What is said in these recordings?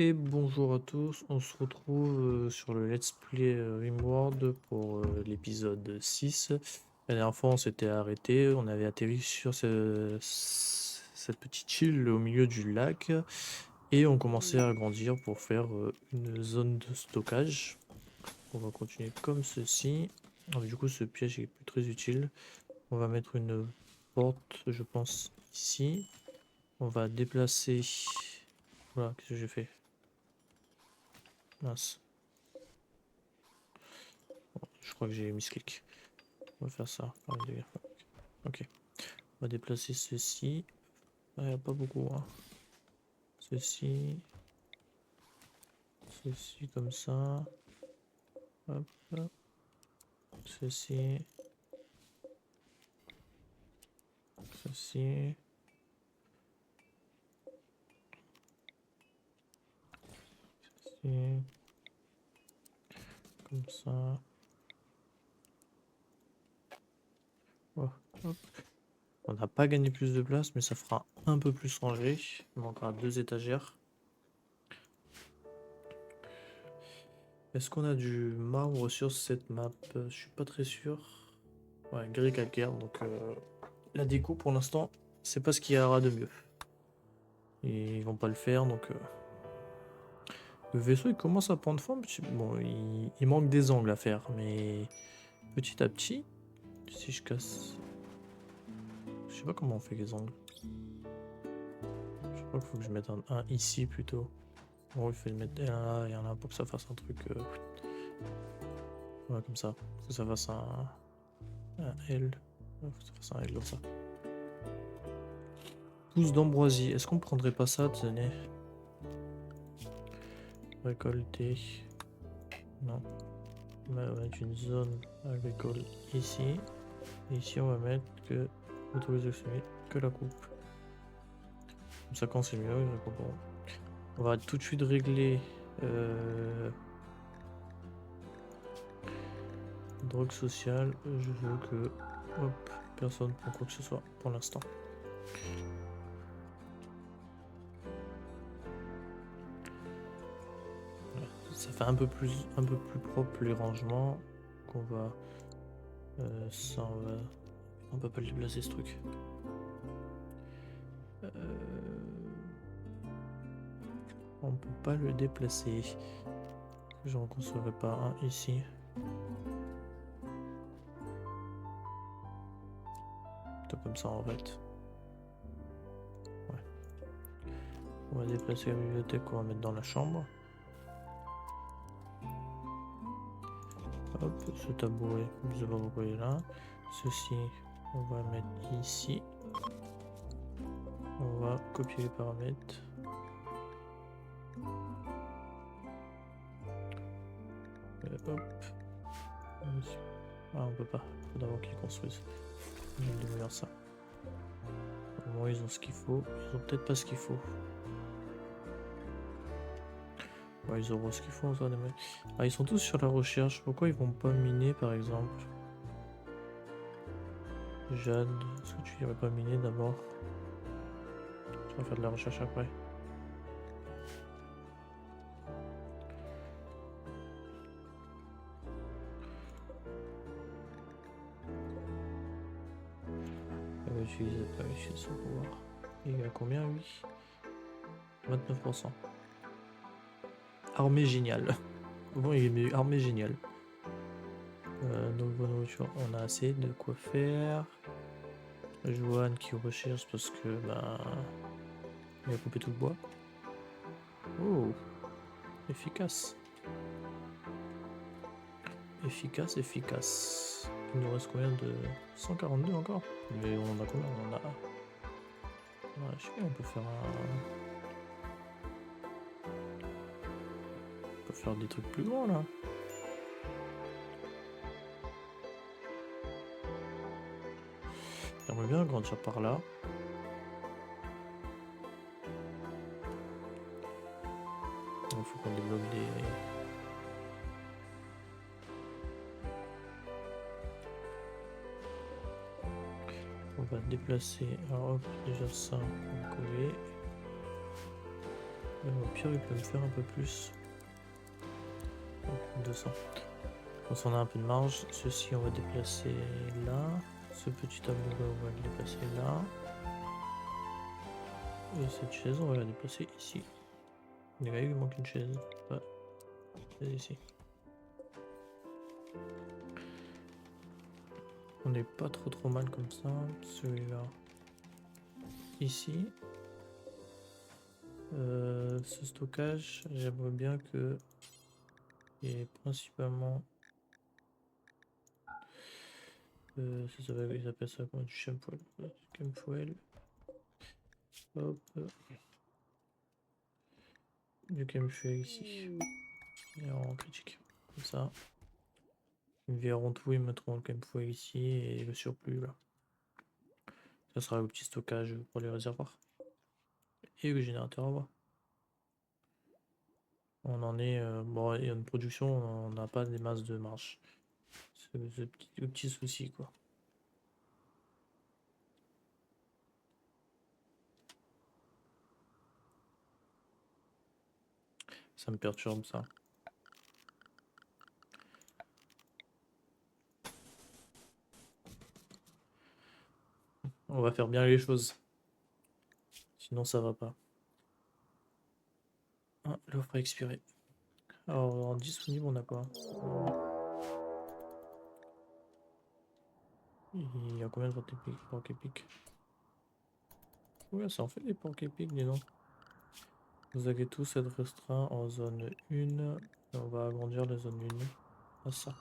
Et bonjour à tous, on se retrouve sur le Let's Play Rimworld pour l'épisode 6. La dernière fois on s'était arrêté, on avait atterri sur cette petite île au milieu du lac et on commençait à agrandir pour faire une zone de stockage. On va continuer comme ceci. Du coup ce piège est plus très utile. On va mettre une porte, je pense, ici. On va déplacer... Voilà, qu'est-ce que j'ai fait? Mince. Je crois que j'ai misclick. On va faire ça. Ok. On va déplacer ceci. Il n'y a pas beaucoup. Hein. Ceci. Ceci comme ça. Hop. Ceci. Ceci. Ceci. Comme ça. Oh, hop. On n'a pas gagné plus de place, mais ça fera un peu plus rangé. Il manquera 2 étagères. Est-ce qu'on a du marbre sur cette map? Je suis pas très sûr. Ouais, gris calcaire, donc la déco pour l'instant, c'est pas ce qu'il y aura de mieux. Et ils vont pas le faire, donc le vaisseau il commence à prendre forme. Bon, il manque des angles à faire, mais petit à petit, si je casse. Je sais pas comment on fait les angles. Je crois qu'il faut que je mette un ici plutôt. Bon, il faut le mettre un là et un là pour que ça fasse un truc. Ouais, comme ça. Que ça fasse un L. Ouais, faut que ça fasse un L comme ça. Pousse d'ambroisie. Est-ce qu'on prendrait pas ça, tenez? Récolter. Non. On va mettre une zone agricole ici. Et ici, on va mettre que autorisé que la coupe. Comme ça, quand c'est mieux, on va tout de suite régler drogue sociale. Je veux que hop, personne prend quoi que ce soit pour l'instant. Voilà. Ça fait un peu plus propre les rangements. Qu'on va ça, on peut pas le déplacer ce truc. On peut pas le déplacer. J'en construirai pas un ici. Plutôt comme ça en fait. Ouais. On va déplacer la bibliothèque qu'on va mettre dans la chambre. Hop, ce tabouret, je sais pas pourquoi il est là. Ceci, on va mettre ici. On va copier les paramètres. Hop. Ah, on peut pas. Faut d'abord qu'ils construisent. Je vais devenir ça. Au moins, ils ont ce qu'il faut. Ils ont peut-être pas ce qu'il faut. Ouais, ils auront ce qu'il faut, ça, les mecs. Ah, ils sont tous sur la recherche. Pourquoi ils vont pas miner, par exemple? Jade, est-ce que tu irais pas miner d'abord? Tu vas faire de la recherche après. Elle va utiliser son pouvoir. Il a combien, lui? 29%. Armée géniale. Bon, il est mieux. Armée géniale. Donc, nourriture, on a assez de quoi faire. Joanne qui recherche parce que, bah, il a coupé tout le bois. Oh, efficace. Efficace, efficace. Il nous reste combien de... 142 encore? Mais on en a combien? On en a... Ouais, je sais pas, on peut faire un... On peut faire des trucs plus grands, là. J'aimerais bien grandir par là. Il faut qu'on débloque des... On va déplacer. Alors hop, déjà ça, on va coller. Au pire, il peut me faire un peu plus. 200. Comme ça, on a un peu de marge. Ceci, on va déplacer là. Ce petit tableau là, on va le déplacer là. Et cette chaise, on va la déplacer ici. Les gars, il manque une chaise. Ouais, c'est ici. On n'est pas trop mal comme ça. Celui-là. Ici. Ce stockage, j'aimerais bien que il y ait principalement ils appellent ça comment, du chemfoil. Chemfoil. Hop. Du chemfoil ici. Et en critique. Comme ça. Ils verront tout, ils mettront le chemfoil ici et le surplus là. Ça sera le petit stockage pour les réservoirs. Et le générateur à bois. On en est. Bon, il y a une production, on n'a pas des masses de marge. C'est le petit souci quoi. Ça me perturbe ça. On va faire bien les choses. Sinon ça va pas. Ah, l'offre a expiré. Alors en disponible on a quoi? Il y a combien de porc épic? Ouais, ça en fait des porc épic, dis donc. Vous avez tous être restreints en zone 1. Et on va agrandir la zone 1 à ça.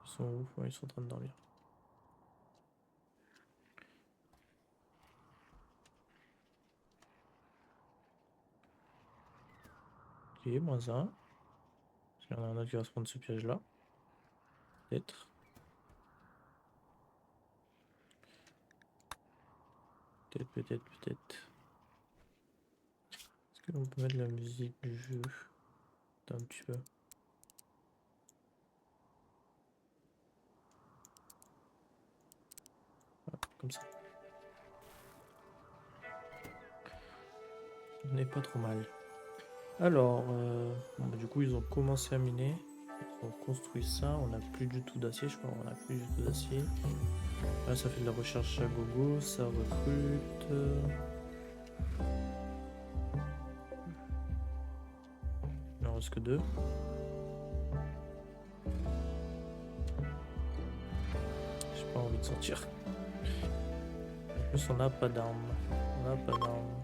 Ils sont où? Ouais, ils sont en train de dormir. Ok, moins 1. Parce qu'il y en a un autre qui va se prendre ce piège-là. Peut-être. Peut-être. Est-ce qu'on peut mettre la musique du jeu un petit peu? Voilà, comme ça. On n'est pas trop mal. Alors, bon, bah, du coup, ils ont commencé à miner. Ils ont construit ça. On n'a plus du tout d'acier, je crois. On n'a plus du tout d'acier. Là, ça fait de la recherche à gogo. Ça recrute. Il en reste que 2. J'ai pas envie de sortir. En plus, on n'a pas d'armes. On n'a pas d'armes.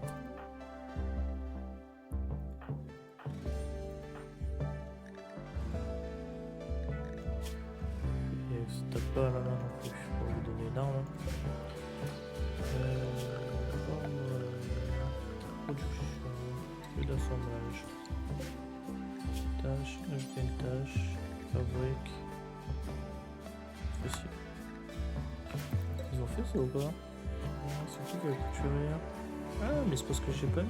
Et ça tape pas là non plus pour lui donner une arme. Production. Peu d'assemblage. Tâche. Ajouter une tâche. Fabrique. Ceci. Ils ont fait ça ou pas? C'est qui qui a couturé? Ah, mais c'est parce que j'ai pas mis.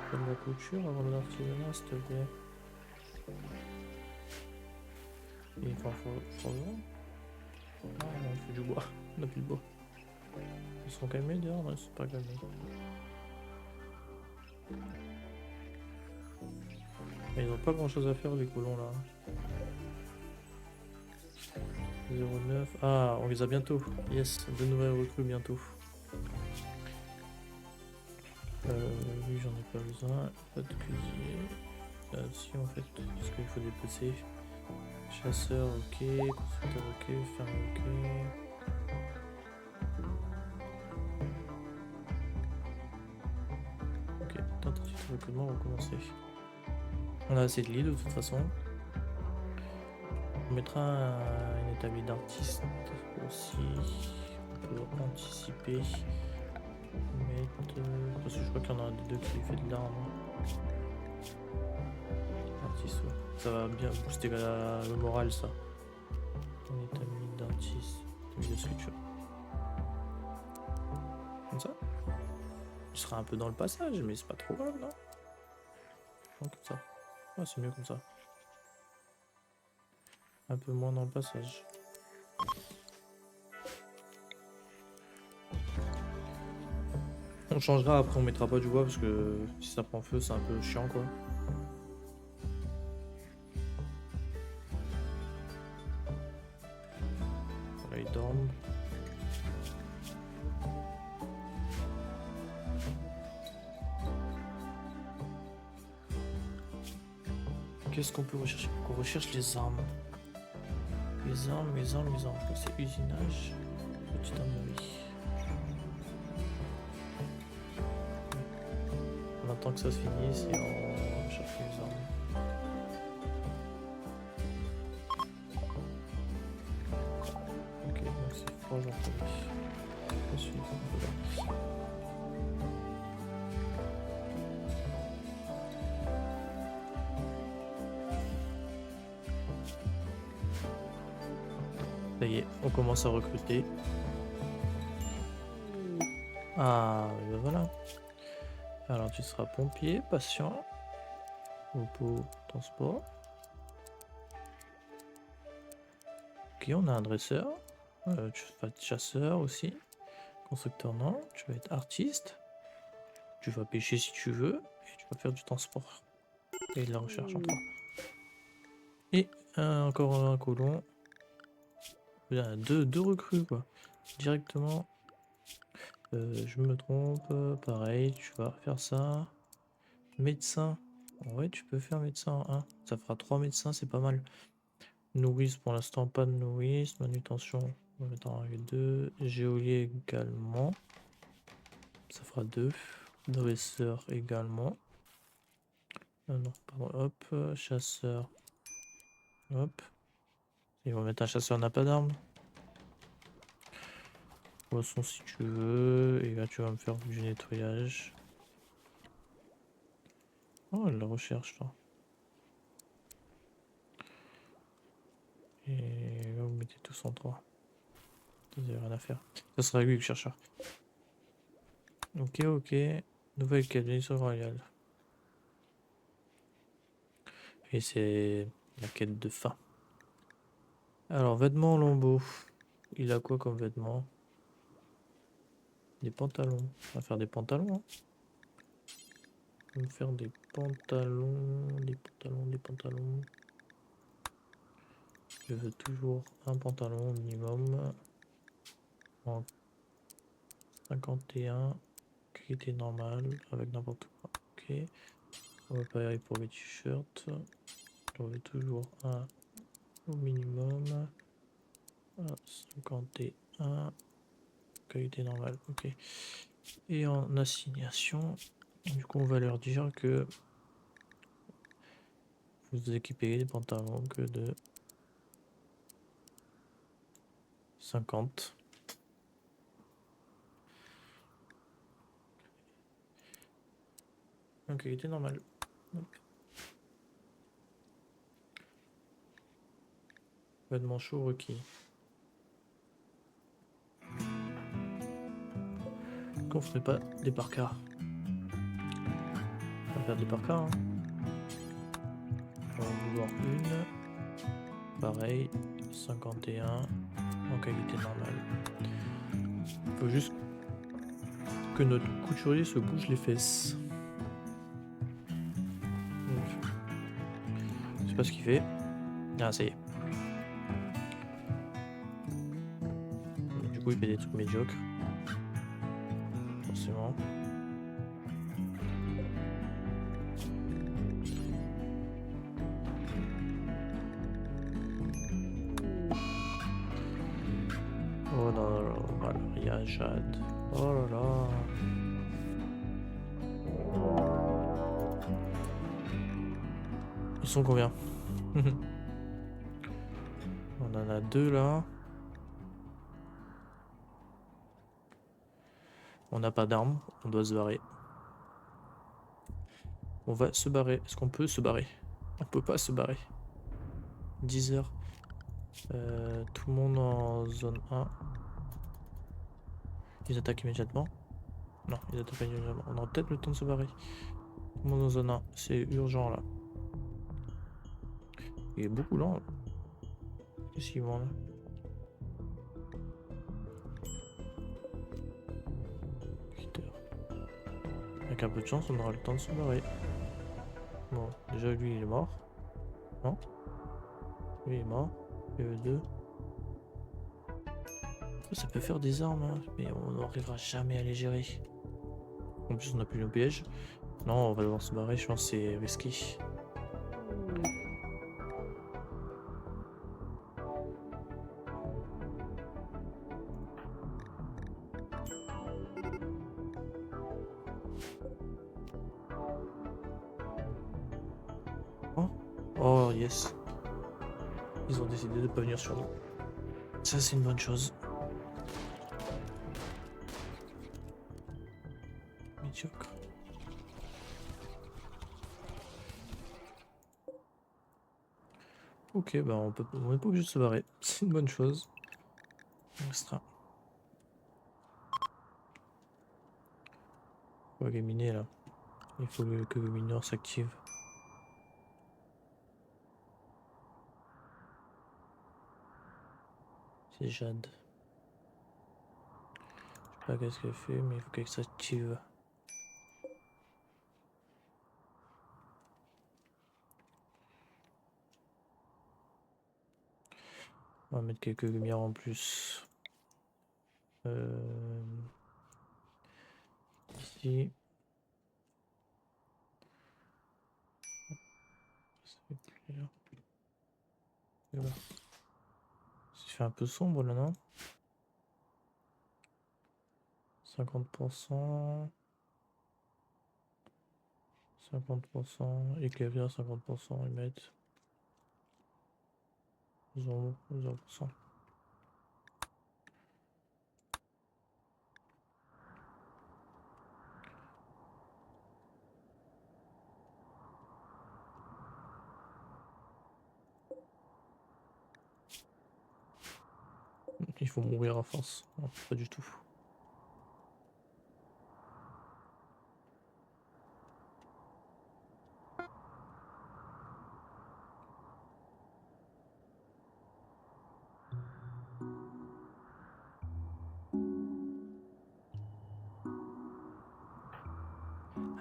Comme la couture avant de l'artisanat, s'il te plaît. Et enfin, faut voir. Ah, non, il faut du bois. On n'a plus de bois. Ils sont calmés dehors? Non, ils sont pas calmés. Mais ils ont pas grand chose à faire, les colons là. 09. Ah, on les a bientôt. Yes, 2 nouvelles recrues bientôt. Lui, j'en ai pas besoin. Pas de cuisinier. Si, en fait, parce qu'il faut des PC. Chasseur, ok. Constructeur, ok. Ferme, ok. Ok, tentative de recrutement, on va commencer. On a assez de lits de toute façon. On mettra une établie d'artiste aussi. On peut anticiper. Parce que je crois qu'il y en a un des deux qui fait de l'arme. Artiste, ouais. Ça va bien booster le moral, ça. On est ami d'artiste, de sculpture. Comme ça. Il sera un peu dans le passage, mais c'est pas trop grave, non? Non, comme ça. Ah, c'est mieux comme ça. Un peu moins dans le passage. On changera après, on mettra pas du bois parce que si ça prend feu, c'est un peu chiant quoi. Là, ils dorment. Qu'est-ce qu'on peut rechercher? On recherche les armes. Les armes. C'est usinage. Petite armerie. On attend que ça se finisse et on cherche les armes. Ok, donc c'est forge en premier. Ensuite, on peut là. Ça y est, on commence à recruter. Ah, et ben voilà. Alors tu seras pompier, patient, repos, transport. Ok, on a un dresseur. Tu vas être chasseur aussi. Constructeur, non. Tu vas être artiste. Tu vas pêcher si tu veux. Et tu vas faire du transport. Et de la recherche en 3. Et encore un colon. Deux recrues quoi. Directement. Je me trompe. Pareil, tu vas faire ça. Médecin. Ouais, tu peux faire médecin en 1. Ça fera 3 médecins, c'est pas mal. Nourrice, pour l'instant, pas de nourrice. Manutention, on va mettre en 2. Géolier également. Ça fera 2. Dresseur également. Non, pardon, hop. Chasseur. Hop. Ils vont mettre un chasseur n'a pas d'armes. Poisson si tu veux. Et là, tu vas me faire du nettoyage. Oh, la recherche là. Et là, vous mettez tous en 3. Vous n'avez rien à faire. Ça sera lui le chercheur. Ok, ok. Nouvelle quête, mission royale. Et c'est la quête de fin. Alors, vêtements Lambeau. Il a quoi comme vêtements? Des pantalons. On va faire des pantalons. Hein. On va faire des pantalons. Des pantalons. Je veux toujours un pantalon minimum. En 51. Qualité normale. Avec n'importe quoi. Ok. On va pareil pour les t-shirts. On veut toujours un au minimum. 51. Qualité normale. Ok. Et en assignation, du coup, on va leur dire que vous équipez des pantalons que de 50. En qualité normale. Vêtements chauds requis. Qu'on ferait pas des parkas. On va faire des parkas. Hein. On va en vouloir une. Pareil, 51 en qualité normale. Il faut juste que notre couturier se bouge les fesses. Donc, je sais pas ce qu'il fait. Ah, ça y est. Du coup, il fait des trucs médiocres. Forcément. Oh non, non, voilà, il y a Jade. Oh là là. Ils sont combien? On en a 2 là. On n'a pas d'armes, on doit se barrer. On va se barrer. Est-ce qu'on peut se barrer? On peut pas se barrer. 10 heures. Tout le monde en zone 1. Ils attaquent immédiatement? Non, ils attaquent pas immédiatement. On aura peut-être le temps de se barrer. Tout le monde en zone 1. C'est urgent là. Il est beaucoup lent. Qu'est-ce qu'ils vont là? Avec un peu de chance, on aura le temps de se barrer. Bon, déjà lui il est mort. Non? Lui il est mort. Et eux deux. Ça peut faire des armes, hein, mais on n'arrivera jamais à les gérer. En plus, on n'a plus nos pièges. Non, on va devoir se barrer, je pense que c'est risqué. Oh, oh yes. Ils ont décidé de pas venir sur nous. Ça, c'est une bonne chose. Médiocre. Ok, bah on est pas obligé de se barrer. C'est une bonne chose. Extra. On va gaminer là. Il faut que le mineur s'active. C'est Jade. Je sais pas qu'est-ce qu'elle fait, mais il faut qu'elle s'active. On va mettre quelques lumières en plus. Ici. Voilà. Ça fait un peu sombre là, non? 50%. 50%. Éclaireur 50%. Ils mettent 0%. Il faut mourir à force. Non, pas du tout.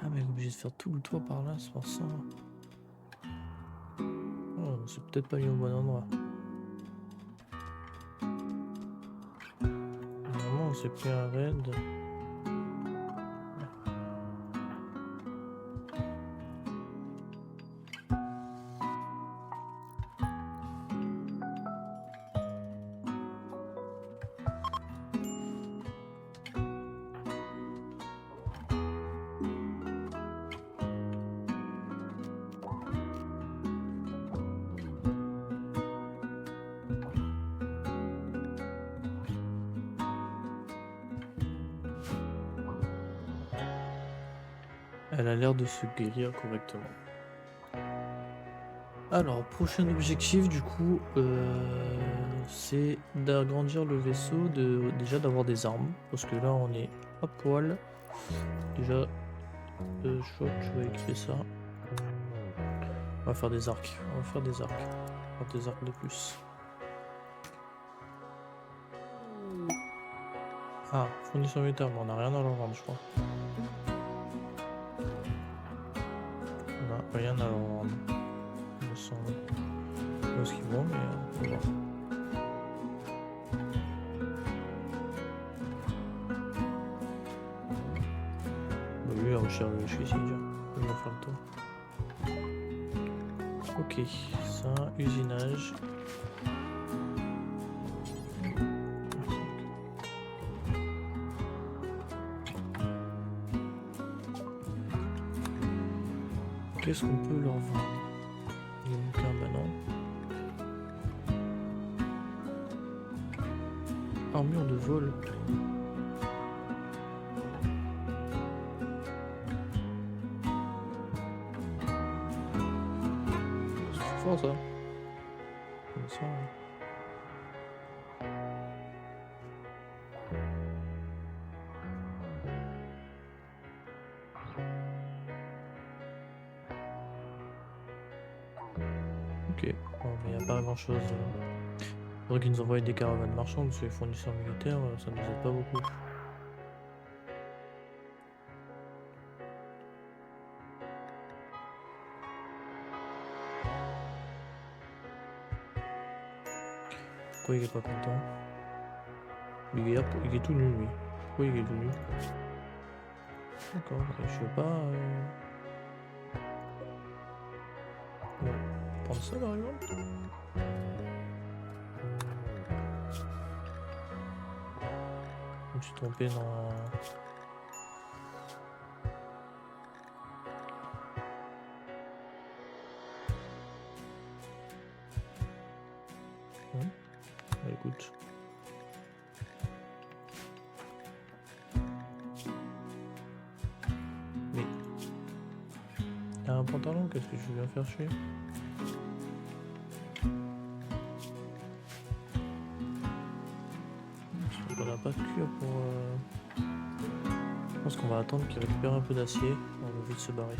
Ah mais obligé de faire tout le tour par là, c'est pour ça. Oh, c'est peut-être pas mis au bon endroit. Normalement on s'est pris un raid. Elle a l'air de se guérir correctement. Alors, prochain objectif du coup, c'est d'agrandir le vaisseau, déjà d'avoir des armes, parce que là on est à poil. Déjà, je crois que je vais équiper ça. On va faire des arcs, on va faire des arcs. On va faire des arcs de plus. Ah, fournisseur militaire, mais on n'a rien à leur vendre, je crois. On n'a rien à leur vendre. Il me semble. Je sais pas ce qu'ils vont, mais on va voir. Bah lui, il recherche le suicide. Il va faire le tour. Ok, ça, usinage. Qu'est-ce qu'on peut leur vendre? Il n'y a aucun, bah non. Armure de vol. C'est fort ça. Comme ça. Ok, bon, mais il n'y a pas grand chose. Faudrait qu'ils nous envoient des caravanes marchandes, parce que les fournisseurs militaires, ça nous aide pas beaucoup. Pourquoi il est pas content? Il est tout nu lui. Pourquoi il est tout nu? D'accord, je veux pas... Bon, prendre ça par exemple. Je me suis trompé dans... Bah, écoute. Mais... Il y a un pantalon, qu'est-ce que je viens faire chier? On n'a pas de cure pour... Je pense qu'on va attendre qu'il récupère un peu d'acier. On va vite se barrer.